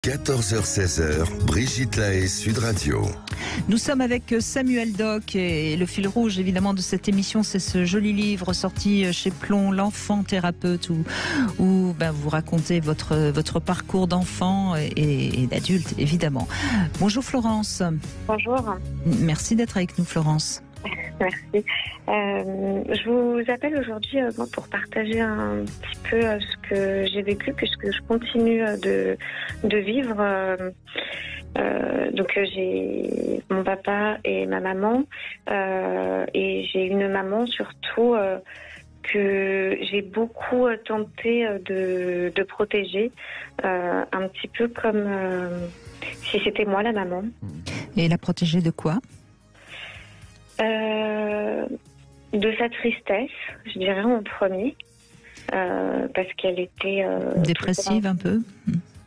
14h-16h, Brigitte Lahaie, Sud Radio. Nous sommes avec Samuel Doc et le fil rouge évidemment de cette émission, c'est ce joli livre sorti chez Plon, L'enfant thérapeute, où vous racontez votre parcours d'enfant et d'adulte évidemment. Bonjour Florence. Bonjour. Merci d'être avec nous Florence. Merci. Je vous appelle aujourd'hui pour partager un petit peu ce que j'ai vécu, que ce que je continue de vivre. Donc j'ai mon papa et ma maman, et j'ai une maman surtout que j'ai beaucoup tenté de protéger, un petit peu comme si c'était moi la maman. Et la protéger de quoi ? De sa tristesse, je dirais en premier, parce qu'elle était dépressive un peu.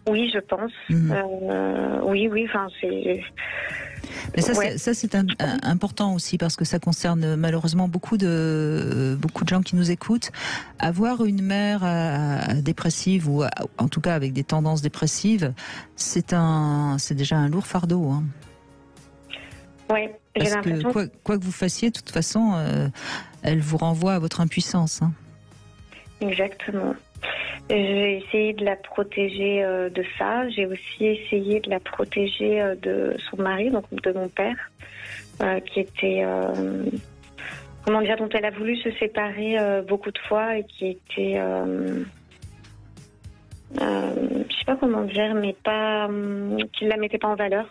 Oui, je pense. Oui, enfin c'est. Mais ça c'est important aussi parce que ça concerne malheureusement beaucoup de gens qui nous écoutent. Avoir une mère dépressive ou en tout cas avec des tendances dépressives, c'est déjà un lourd fardeau. Hein. Ouais. Parce que quoi que vous fassiez, de toute façon, elle vous renvoie à votre impuissance. Hein. Exactement. J'ai essayé de la protéger de ça. J'ai aussi essayé de la protéger de son mari, donc de mon père, qui était, dont elle a voulu se séparer beaucoup de fois et qui était, je sais pas comment dire, mais pas, qui la mettait pas en valeur.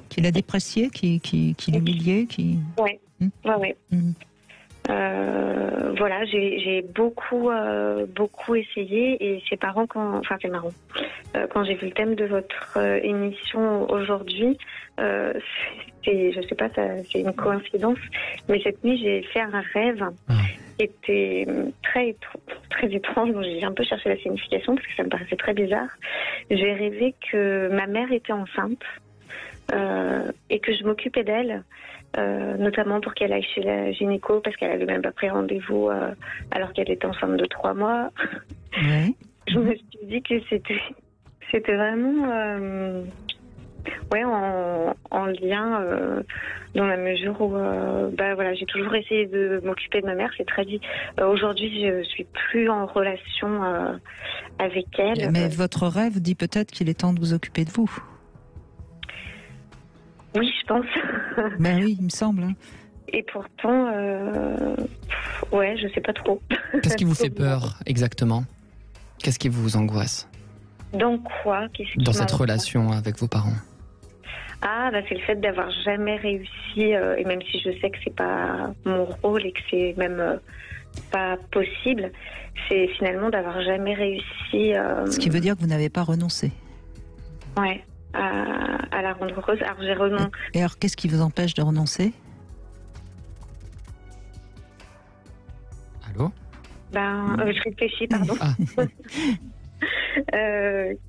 Qui l'a déprécié, qui l'humiliait, qui. Ouais. Voilà, j'ai beaucoup essayé et ses parents c'est marrant. Quand j'ai vu le thème de votre émission aujourd'hui, je sais pas, c'est une coïncidence, mais cette nuit j'ai fait un rêve qui était très étrange. Donc j'ai un peu cherché la signification parce que ça me paraissait très bizarre. J'ai rêvé que ma mère était enceinte. Et que je m'occupais d'elle, notamment pour qu'elle aille chez la gynéco parce qu'elle avait même pas pris rendez-vous alors qu'elle était enceinte de 3 mois. Ouais. Je me suis dit que c'était vraiment en lien dans la mesure où j'ai toujours essayé de m'occuper de ma mère. C'est très dit. Aujourd'hui, je suis plus en relation avec elle. Mais votre rêve dit peut-être qu'il est temps de vous occuper de vous. Oui, je pense. Ben oui, il me semble. Hein. Et pourtant, je sais pas trop. Qu'est-ce qui vous fait peur exactement ? Qu'est-ce qui vous angoisse ? Dans quoi ? Dans cette relation avec vos parents ? C'est le fait d'avoir jamais réussi, et même si je sais que c'est pas mon rôle et que c'est même pas possible, c'est finalement d'avoir jamais réussi. Ce qui veut dire que vous n'avez pas renoncé. Ouais. À la rendre heureuse. Alors j'ai renoncé. Et alors qu'est-ce qui vous empêche de renoncer ? Allô ? Je réfléchis, pardon.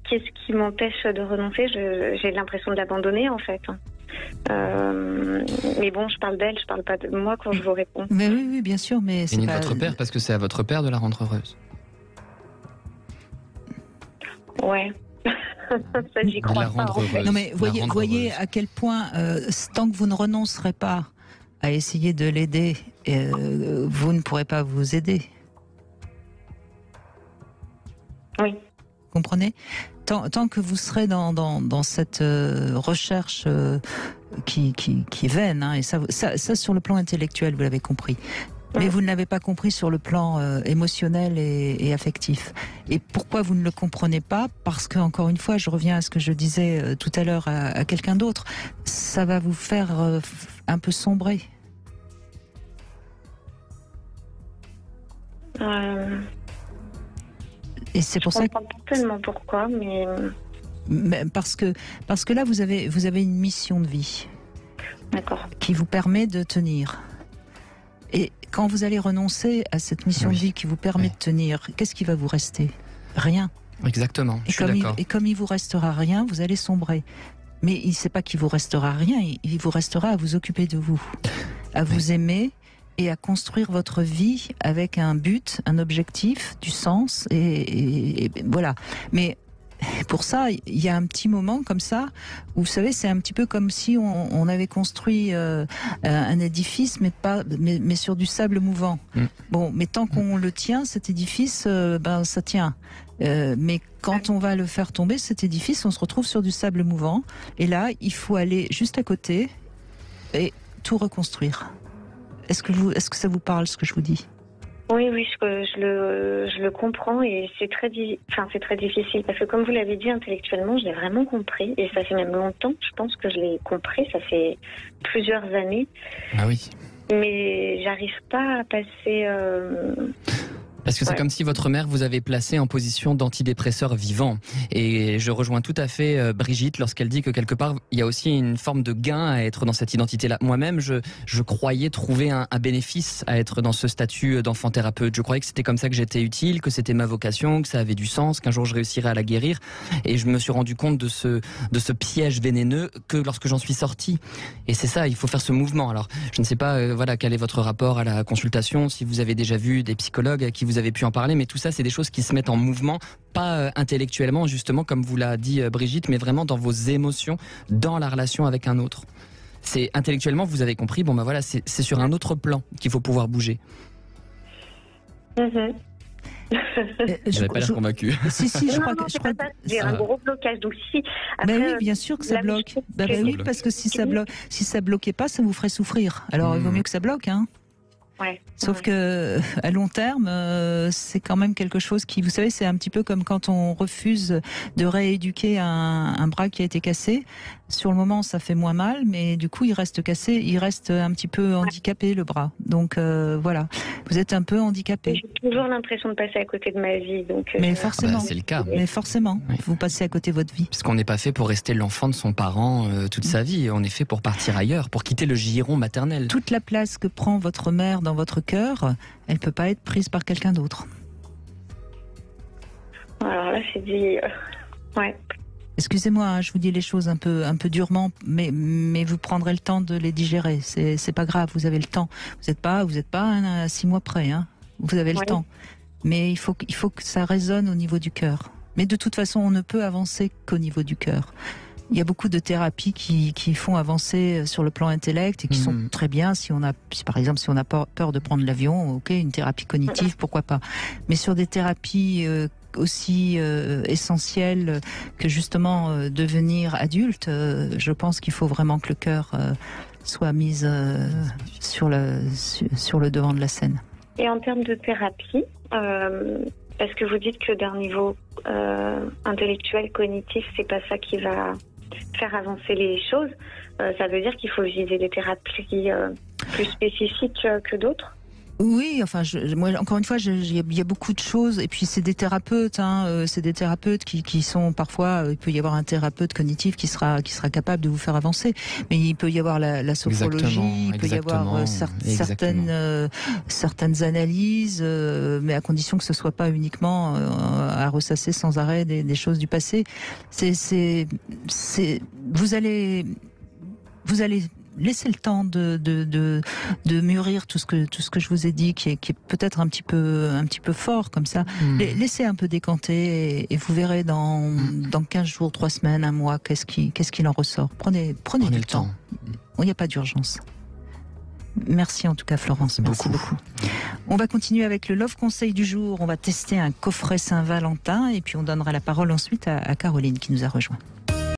Qu'est-ce qui m'empêche de renoncer ? J'ai l'impression de l'abandonner en fait. Mais bon, je parle d'elle, je parle pas de moi quand je vous réponds. Mais oui, bien sûr, mais c'est ni pas... de votre père, parce que c'est à votre père de la rendre heureuse. Ouais. Ça, j'y crois pas. Non mais voyez à quel point, tant que vous ne renoncerez pas à essayer de l'aider, vous ne pourrez pas vous aider. Oui. Comprenez ? Tant que vous serez dans cette recherche qui est vaine, hein, et ça sur le plan intellectuel, vous l'avez compris. Mais vous ne l'avez pas compris sur le plan émotionnel et affectif. Et pourquoi vous ne le comprenez pas ? Parce que, encore une fois, je reviens à ce que je disais tout à l'heure à quelqu'un d'autre, ça va vous faire un peu sombrer. Et c'est pour ça que... Je comprends pas tellement pourquoi, mais parce que là, vous avez une mission de vie. D'accord. Qui vous permet de tenir. Et quand vous allez renoncer à cette mission de vie qui vous permet de tenir, qu'est-ce qui va vous rester ? Rien. Exactement, je suis d'accord. Et comme il vous restera rien, vous allez sombrer. Mais il ne sait pas qu'il vous restera rien, il vous restera à vous occuper de vous, à vous aimer et à construire votre vie avec un but, un objectif, du sens, et voilà. Mais Pour ça, il y a un petit moment comme ça, où vous savez, c'est un petit peu comme si on avait construit un édifice, mais sur du sable mouvant. Bon, mais tant qu'on le tient, cet édifice, ça tient. Mais quand on va le faire tomber, cet édifice, on se retrouve sur du sable mouvant. Et là, il faut aller juste à côté et tout reconstruire. Est-ce que ça vous parle, ce que je vous dis ? Oui, je le comprends et c'est très difficile parce que comme vous l'avez dit intellectuellement, je l'ai vraiment compris et ça fait même longtemps, je pense que je l'ai compris, ça fait plusieurs années. Ah oui. Mais j'arrive pas à passer... Parce que c'est comme si votre mère vous avait placé en position d'antidépresseur vivant. Et je rejoins tout à fait Brigitte lorsqu'elle dit que quelque part, il y a aussi une forme de gain à être dans cette identité-là. Moi-même, je croyais trouver un bénéfice à être dans ce statut d'enfant thérapeute. Je croyais que c'était comme ça que j'étais utile, que c'était ma vocation, que ça avait du sens, qu'un jour je réussirais à la guérir. Et je me suis rendu compte de ce piège vénéneux que lorsque j'en suis sorti. Et c'est ça, il faut faire ce mouvement. Alors, je ne sais pas quel est votre rapport à la consultation, si vous avez déjà vu des psychologues à qui vous avez pu en parler, mais tout ça, c'est des choses qui se mettent en mouvement, pas intellectuellement, justement, comme vous l'a dit Brigitte, mais vraiment dans vos émotions, dans la relation avec un autre. C'est intellectuellement, vous avez compris, c'est sur un autre plan qu'il faut pouvoir bouger. Mm-hmm. Je n'avais pas l'air convaincu. Si, je crois que j'ai un gros blocage. Donc si. Après, oui, bien sûr que ça bloque. Oui, parce que si ça bloquait pas, ça vous ferait souffrir. Alors il vaut mieux que ça bloque, hein. Ouais. Sauf que à long terme, c'est quand même quelque chose qui, vous savez, c'est un petit peu comme quand on refuse de rééduquer un bras qui a été cassé. Sur le moment, ça fait moins mal, mais du coup, il reste cassé, il reste un petit peu handicapé le bras. Donc voilà, vous êtes un peu handicapé. J'ai toujours l'impression de passer à côté de ma vie. Donc, mais forcément, c'est le cas. Mais forcément, oui. Vous passez à côté de votre vie. Parce qu'on n'est pas fait pour rester l'enfant de son parent toute sa vie. On est fait pour partir ailleurs, pour quitter le giron maternel. Toute la place que prend votre mère dans votre cœur, elle peut pas être prise par quelqu'un d'autre. Alors là, c'est dit... ouais. Excusez-moi, hein, je vous dis les choses un peu durement, mais vous prendrez le temps de les digérer. C'est pas grave, vous avez le temps. Vous n'êtes pas à 6 mois près, hein. Vous avez le temps. Mais il faut que ça résonne au niveau du cœur. Mais de toute façon, on ne peut avancer qu'au niveau du cœur. Il y a beaucoup de thérapies qui font avancer sur le plan intellect et qui sont très bien par exemple si on a peur de prendre l'avion, ok, une thérapie cognitive, pourquoi pas. Mais sur des thérapies aussi essentielles que justement devenir adulte, je pense qu'il faut vraiment que le cœur soit mis sur le devant de la scène. Et en termes de thérapie, parce que vous dites que d'un niveau intellectuel, cognitif, c'est pas ça qui va faire avancer les choses, ça veut dire qu'il faut viser des thérapies plus spécifiques que d'autres? Oui, enfin, moi, encore une fois, il y a beaucoup de choses, et puis c'est des thérapeutes, c'est des thérapeutes qui sont parfois, il peut y avoir un thérapeute cognitif qui sera capable de vous faire avancer, mais il peut y avoir la sophrologie, il peut y avoir certaines analyses, mais à condition que ce soit pas uniquement à ressasser sans arrêt des choses du passé. Vous allez laissez le temps de mûrir tout ce que je vous ai dit, qui est peut-être un petit peu fort comme ça. Laissez un peu décanter et vous verrez dans 15 jours, 3 semaines, 1 mois, qu'est-ce qu'il en ressort. Prenez du temps. Il n'y a pas d'urgence. Merci en tout cas Florence. Merci beaucoup. On va continuer avec le Love Conseil du jour. On va tester un coffret Saint-Valentin et puis on donnera la parole ensuite à Caroline qui nous a rejoint.